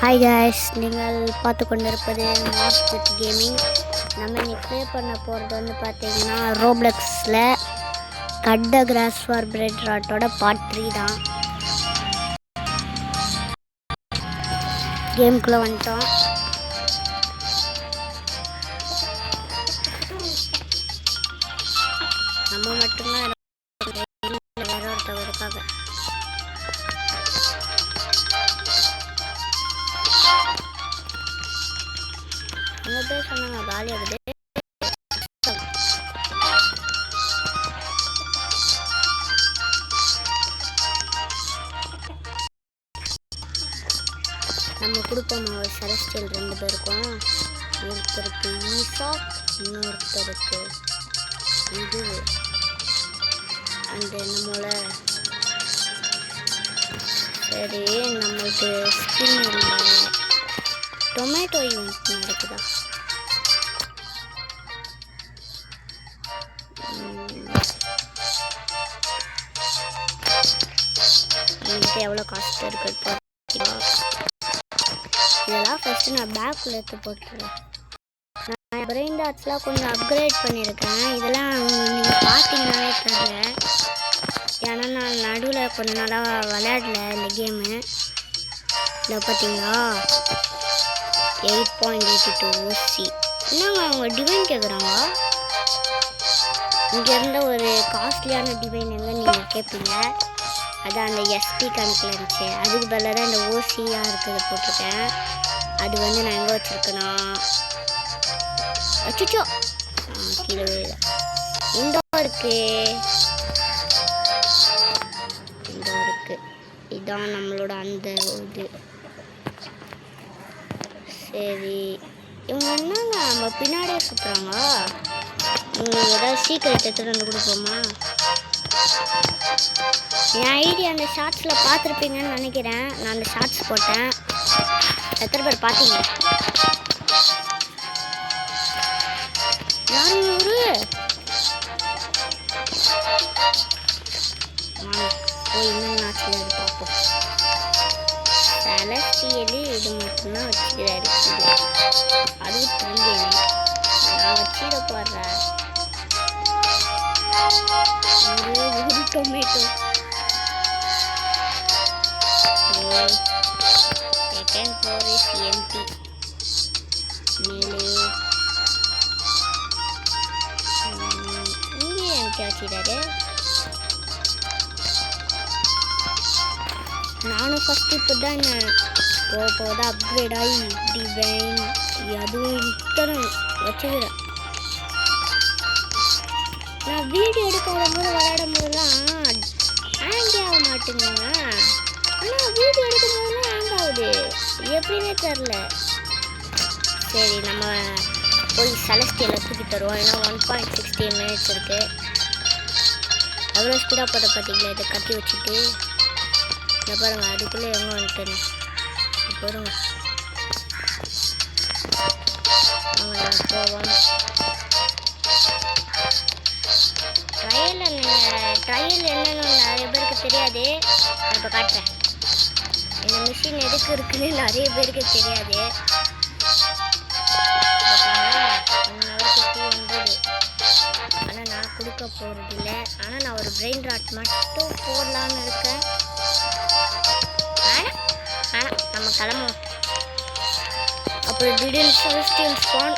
Hi guys, நீங்கள் பார்த்து கொண்டிருப்பது மாஸ்ட் கேமிங். நம்ம இன்னைக்கு ப்ளே பண்ண போகிறது வந்து பார்த்தீங்கன்னா ரோப்ளக்ஸில் கட் த கிராஸ் ஃபார் பிரெட் ராட்டோட பார்ட் 3 தான். கேமுக்குள்ளே வந்துட்டோம். நம்ம மட்டும்தான் வேற ஒருத்தவருக்காக நம்ம பேர் சொன்னாங்க காலியாகுது. நம்ம கொடுப்போம் ஒரு செலஸ்டியல் 2 பேருக்கும். ஒருத்தருக்கு ஈசா, இன்னொருத்தருக்கு இது அந்த நம்மளோட சரி நம்மளுக்கு ஸ்கின் இல்லை. டொமேட்டோ யூனிட் நடக்குதா? நம்மகிட்ட எவ்வளோ காஸ்ட் இருக்குது இதெல்லாம் ஃபஸ்ட்டு நான் பேக்கில் எடுத்து போட்டுருவேன். நான் பிரெயின் டாட்ஸ்லாம் கொஞ்சம் அப்கிரேட் பண்ணியிருக்கேன். இதெல்லாம் நீங்கள் பார்த்தீங்கன்னாலே தெரியல. ஏன்னா நான் நடுவில் கொஞ்சம் நாளாக விளையாடல இந்த கேமு. இதில் பார்த்தீங்களா 8.82 OC. என்னங்க அவங்க டிவைன் கேட்குறாங்க. இங்கே இருந்த ஒரு காஸ்ட்லியான டிவைன் எங்கே நீங்கள் கேட்பீங்க. அதான் அந்த SP கணக்கில் இருந்துச்சு. அதுக்கு பதிலாக தான் இந்த ஓசியாக இருக்கிறத போட்டிருக்கேன். அது வந்து நான் எங்கே வச்சுருக்கேன்னா அச்சோ கீழே விழுல. இந்த இருக்கு இதுதான் நம்மளோட அந்த இது. சரி இவங்க என்னங்க நம்ம பின்னாடியே சுற்றுறாங்க. உங்களுக்கு ஏதாவது சீக்கிரம் எடுத்துகிட்டு வந்து கொடுப்போமா? என் ஐடி அந்த ஷார்ட்ஸில் பார்த்துருப்பீங்கன்னு நினைக்கிறேன். நான் அந்த ஷார்ட்ஸ் போட்டேன். எத்தனை பேர் பார்த்தீங்க? 400. போய் இன்னும் நாட்டில் அது பார்ப்போம். செலஸ்டியலு இது மட்டும்தான் வச்சுக்கிறாரு. அதுவும் ட்ரில்லியன் நான் வச்சிட போடுறேன். ஒரு tomato second floor is empty. மேலே இங்கே எம்டி வச்சுட்டாரு. நானும் ஃபஸ்ட்டு இப்போ தான் போக அப்கிரேட் ஆகி டிவைன் அதுவும் இத்தனை வச்சுக்கிறேன். நான் வீடியோ எடுக்காத போது விளையாடும் போதெல்லாம் ஹேங்கே ஆக மாட்டேங்குங்க. ஆனால் வீடியோ எடுக்கும் போதெல்லாம் ஹேங் ஆகுது, எப்படின்னே தெரில. சரி நம்ம போய் செலஸ்டியலை தூக்கி தருவோம். ஏன்னா 1.16 minutes இருக்குது. எவ்வளோ ஸ்பீடாக போட்ட பார்த்தீங்களா? இதை கட்டி வச்சுட்டு இந்த பாருங்க, அதுக்குள்ளே எங்கே வந்துட்டேன்னு போடுங்க. போவோம். ட்ரையல் என்னன்னு நிறைய பேருக்கு தெரியாது. நான் இப்போ காட்டுறேன். இந்த மிஷின் எதுக்கு இருக்குன்னு நிறைய பேருக்கு தெரியாது. 200. ஆனால் நான் கொடுக்க போகிறது இல்லை. ஆனால் நான் ஒரு பிரெயின் ராட் மட்டும் போடலான்னு இருக்கேன். நம்ம கிளம்புவோம். அப்புறம் திடீர்னு செலஸ்டியல் ஸ்பான்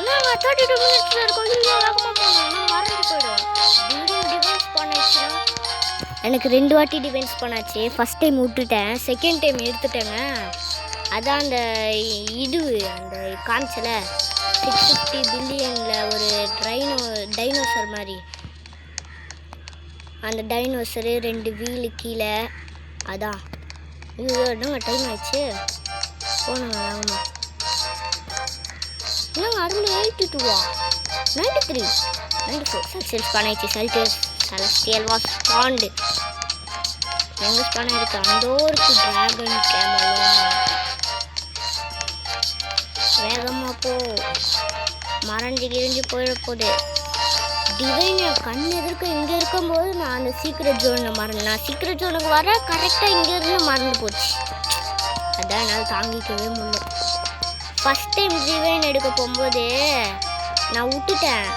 32 minutes இருக்கும். வேகமாக போகணும், மறந்து போயிடும். திடீர்னு டிவைன் ஸ்பான் ஆயிடுச்சுன்னா எனக்கு 2 வாட்டி டிவைன் ஸ்பான் ஆச்சு. ஃபஸ்ட் டைம் விட்டுட்டேன், செகண்ட் டைம் எடுத்துட்டேங்க. அதான் அந்த இது அந்த காமிச்சல 650 பில்லியனில் ஒரு டைனோசர் மாதிரி. அந்த டைனோசரு 2 வீலு கீழே. அதான் இது என்னங்க டைம் ஆயிடுச்சு. போனாங்க ஆமாம். என்னங்க அதில் 82 93 94 செல்சியல் ஸ்பான் ஆயிடுச்சு. Celestial was spawned. எங்கே ஸ்பான் ஆயிருக்கு? அந்தோ இருக்கு ட்ராகன் கேமலும். வேகமாக போ, மறைஞ்சு கிழிஞ்சு போயிட போகுது. டிவைன் கண் எதிர்க்க இங்கே இருக்கும்போது நான் அந்த சீக்ரெட் ஜோனில் மறந்தேன். நான் சீக்ரெட் ஜோனுக்கு வர கரெக்டாக இங்கேருந்து மறந்து போச்சு. அதான் என்னால் தாங்கிக்கவே முடியல. ஃபஸ்ட் டைம் டிவைன் எடுக்க போகும்போது நான் விட்டுட்டேன்.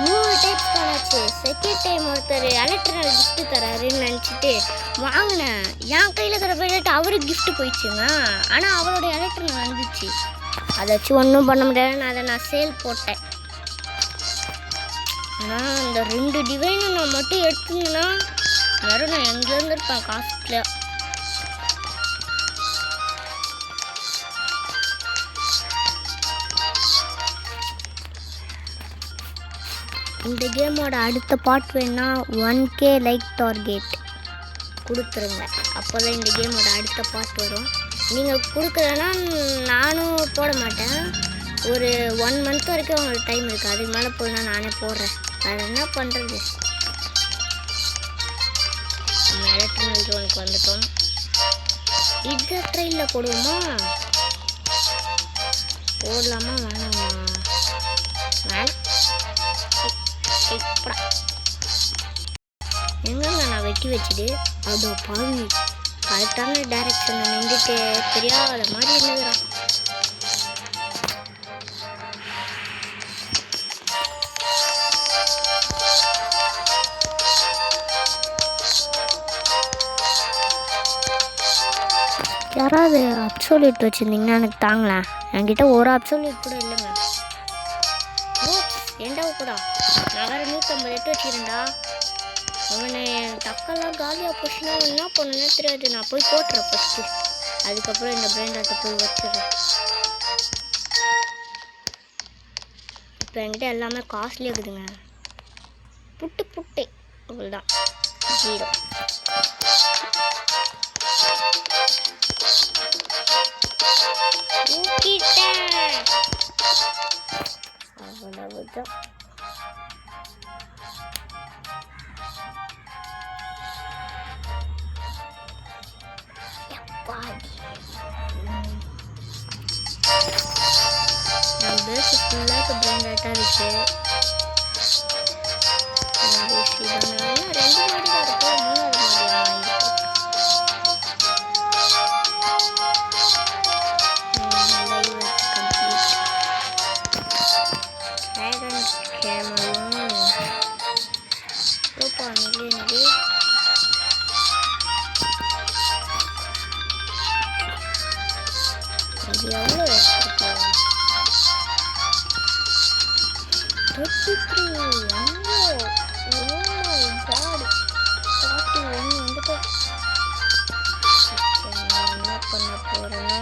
3 டைப்ஸ் பண்ணாச்சு. செகண்ட் டைம் ஒருத்தர் எலக்ட்ரினல் கிஃப்ட் தராருன்னு நினச்சிட்டு வாங்கினேன். என் கையில் இருக்கிற பிளேட் அவருக்கு கிஃப்ட் போயிடுச்சுங்க. ஆனால் அவரோட எலக்ட்ரினல் வந்துச்சு. அதை வச்சு ஒன்றும் பண்ண முடியாது. அதை நான் சேல் போட்டேன். ஆனால் அந்த 2 டிவைனை நான் மட்டும் எடுத்துங்கன்னா வேறு நான் எங்கேருந்து இருப்பேன் காஸ்ட்லியாக. இந்த கேமோட அடுத்த பார்ட் வேணா 1K லைக் டார்கெட் கொடுத்துருங்க. அப்போ தான் இந்த கேமோட அடுத்த பார்ட் வரும். நீங்கள் கொடுக்குறேன்னா நானும் போட மாட்டேன். ஒரு 1 மந்த் வரைக்கும் உங்களுக்கு டைம் இருக்குது. அதுக்கு மேலே போயினா நானே போடுறேன். வேறு என்ன பண்ணுறது? நம்ம எலக்ட்ரினல் ஜோனுக்கு வந்துட்டோம். இந்த ட்ரெயினில் போடுவோமா? போடலாமா வேணாமா? வேணாம். எங்கங்க நான் வெட்டி வச்சுது. அதோ பாவி கரெக்டான டைரக்ஷனில் நின்றுட்டு தெரியாத மாதிரி இருந்துக்கிறான். யாராவது அப்சோல்யூட் வச்சுருந்தீங்கன்னா எனக்கு தாங்களேன். என்கிட்ட ஒரு அப்சோல்யூட் கூட இல்லைங்க. ஏண்டா கூட நான் வேறு 158 வச்சுக்கிறேன்டா. அவனை டக்கெல்லாம் காலியாக போச்சுன்னா என்ன பண்ணுன்னே தெரியாது. நான் போய் போட்டுறேன் ஃபஸ்ட்டு. அதுக்கப்புறம் இந்த பிராண்டாட்டை போய் வச்சிடுறேன். இப்போ என்கிட்ட எல்லாமே காஸ்ட்லியாக இருக்குதுங்க. புட்டு அவ்வளோதான் 0. அவ்வளவுதான். பேஸ் ஃபுல்லாக பிராண்டாக இருக்கு. 2 மாடி தான் இருக்கும். 3வது மாடி எவ்வளோ வச்சிருக்கோம்? 33. என்ன பண்ண போகிறேன்னா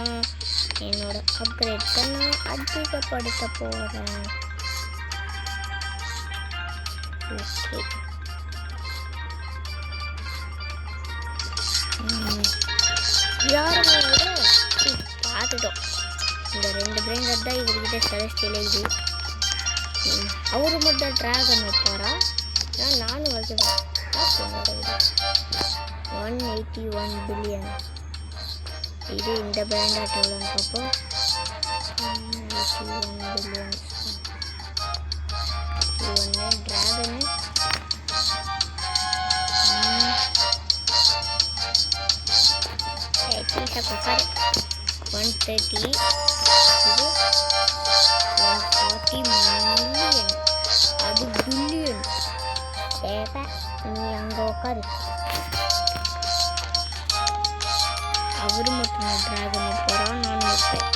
என்னோட அப்கிரேட்ஸை நான் அதிகப்படுத்த போகிறேன். ஓகே, யாரும் பார்த்துட்டோம். இந்த 2 பிராண்டட் தான் இவர்கிட்ட செலஸ்டியல் எழுதி. அவரு மட்டும் ட்ராகன் வைப்பாரா? நானும் வைக்கிறேன். 181 பில்லியன். இது இந்த பிராண்டாட் எவ்வளோன்னு பார்ப்போம். 181 பில்லியன். இது ஒன்று ட்ராகனு. குக்கர் 130. இது 140 மில்லியன். அது பில்லியன். தேவை நீ அங்கே உட்காரு. அவரு மட்டும் ட்ராகன் போகிறான். நான் வைப்பேன்.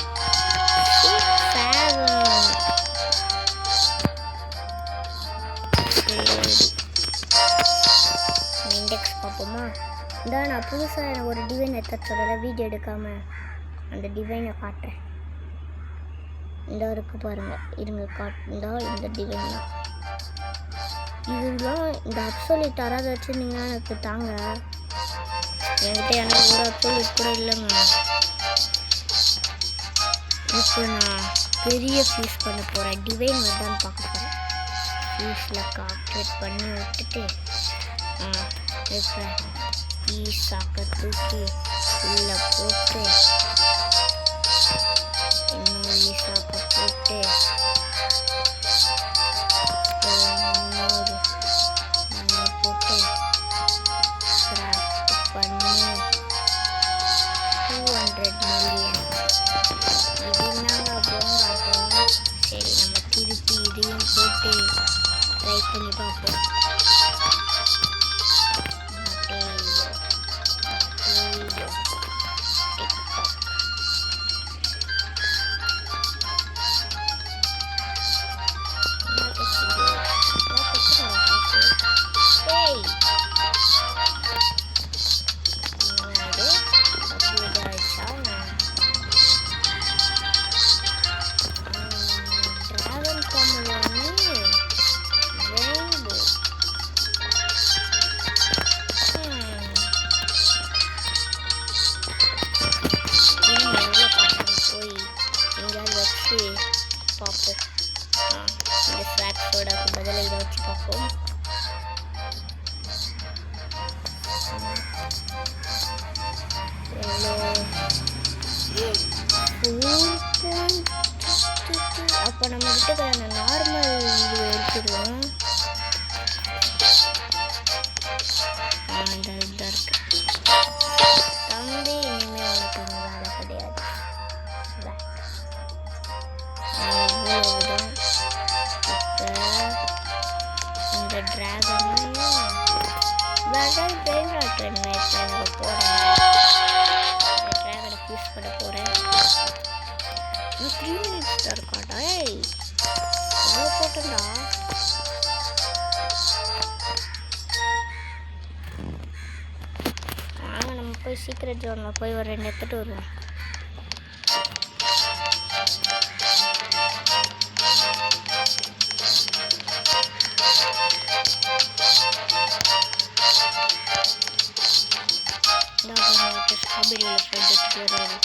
இண்டெக்ஸ் பார்ப்போமா? இந்த நான் புதுசாக ஒரு டிவைன் எடுத்து சொல்லலை. வீடியோ எடுக்காமல் அந்த டிவைனை காட்டுறேன். இந்த இருக்குது பாருங்கள். இருங்க காட்டுந்தா இந்த டிவைன் தான். இதுதான் இந்த அப்சோல்யூட் யாராவது வச்சுருந்தீங்கன்னா எனக்கு தாங்க. என்கிட்ட எனக்கு ஒரு அப்சோல்யூட் கூட இல்லைங்க. இப்போ நான் பெரிய ஃபீஸ் பண்ண போகிறேன். டிவைன் வருதான்னு பார்க்க போகிறேன். ஃபீஸில் கால்குலேட் பண்ணி விட்டுட்டு இப்போ ஈஸாக்க தூக்கி உள்ளே போட்டு இன்னொரு ஈஸாக்க போட்டு இன்னொரு மண்ணை போட்டு கிராஃப்ட் பண்ணி 200 million. இதுனாங்க போங்காட்டும். சரி நம்ம திருப்பி இதையும் போட்டு ட்ரை பண்ணி பார்ப்போம். பார்ப்போம். இந்த ஸ்வாக்ஸோட பதிலாக இதை வச்சு பார்ப்போம். அப்போ நம்ம கிட்ட நார்மல் இது எடுத்துடுவோம். இந்த இதாக இருக்கு தம்பி, இனிமேல் உனக்கு வேலை கிடையாது. இந்த டிராகனையும் பிரெயின் ராட் எனக்கு போகிறேன். இந்த டிராகனை யூஸ் பண்ண போகிறேன். 3 minutes தான் இருக்காடா. எவ்வளோ போட்டேன்டா. வாங்க நம்ம போய் சீக்கிரம் ஜோனில் போய் ஒரு 2 எடுத்துகிட்டு வருவோம். ஸ்ட்ராபெரியில் ஃப்ரெண்ட் எடுத்துகிட்டு வர்றாரு.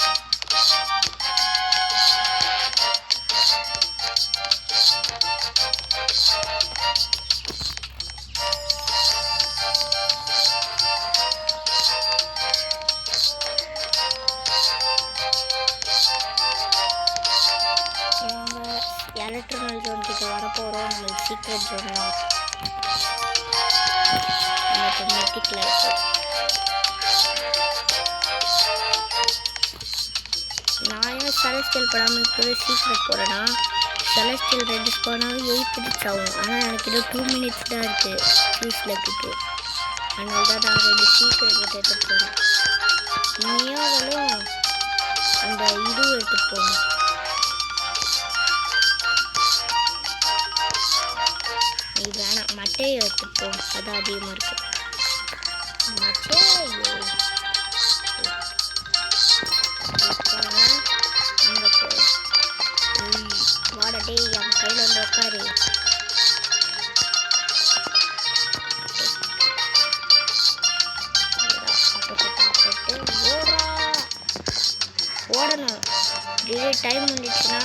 எலக்ட்ரிக்கல் ஜோன் கிட்ட வரப்போகிறோம். நம்மளுக்கு சீக்ரெட் ஜோன்லாம் நமக்கு மெட்டிக்கில் இருக்கும். நான் ஏன் செலஸ்டியல் படாமல் இப்போவே சீக்ரெட் போகிறேன்னா, செலஸ்டியல் 2 ஸ்பானாலும் 8 minutes ஆகும். ஆனால் எனக்கு இன்னும் 2 minutes தான் இருக்குது ஃபியூஸில் இருக்குது. அதனால தான் நான் 2 சீக்ரெட் எடுத்துகிட்டு போகிறேன். மியாவலும் அந்த இதுவும் எடுத்துகிட்டு போகணும். நீ வேணாம், மட்டையை எடுத்துகிட்டு போ, அதான் அதிகமாக இருக்குது. மட்டையோ அங்கே போய் வாடா டேய், அவன் கையில் வந்து உட்காரு. ஓடணும். இதே டைம் வந்துச்சுன்னா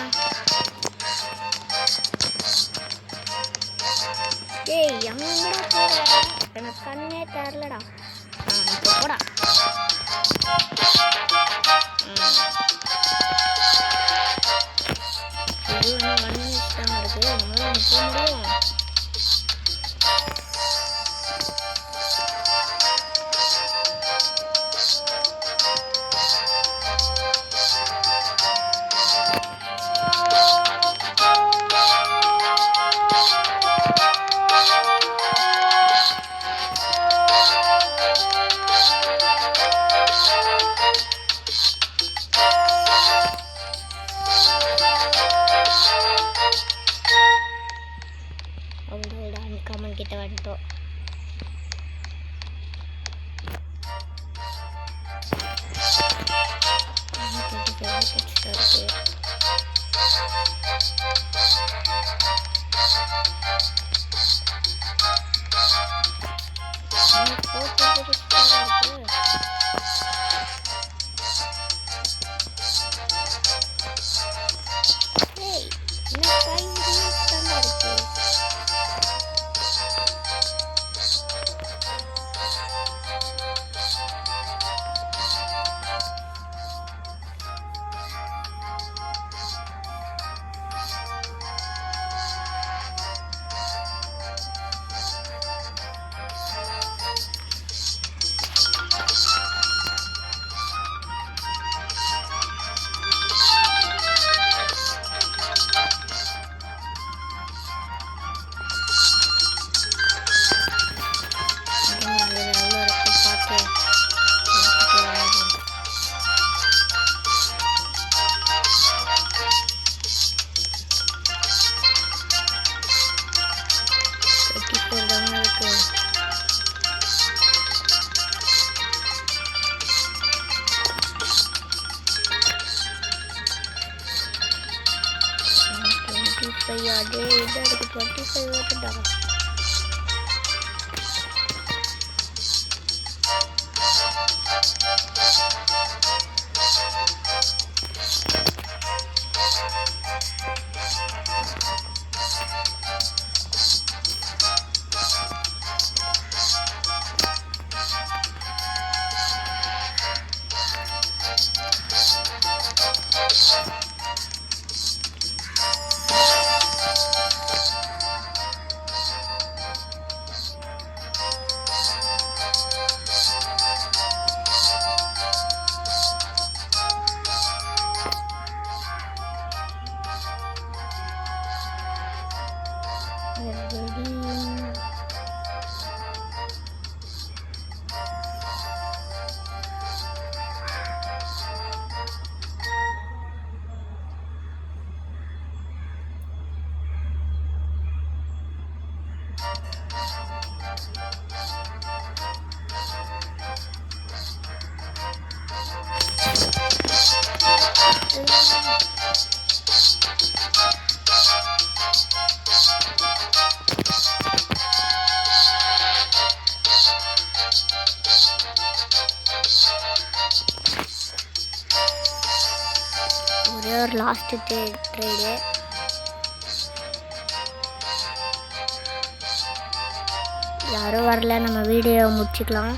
டேய் எங்கடா போற? எனக்கு கண்ணே தரலடா. இப்போ போடா. இது இன்னும் 1 minute தான் இருக்குது. நம்மளால போக முடியும். அன்காமன் கிட்ட வந்துட்டோம். 25 அதே இது அதுக்கு 25 வருதுடா. ஒரே ஒரு லாஸ்ட் ட்ரேடு. யாரும் வரல, நம்ம வீடியோ முடிச்சுக்கலாம்.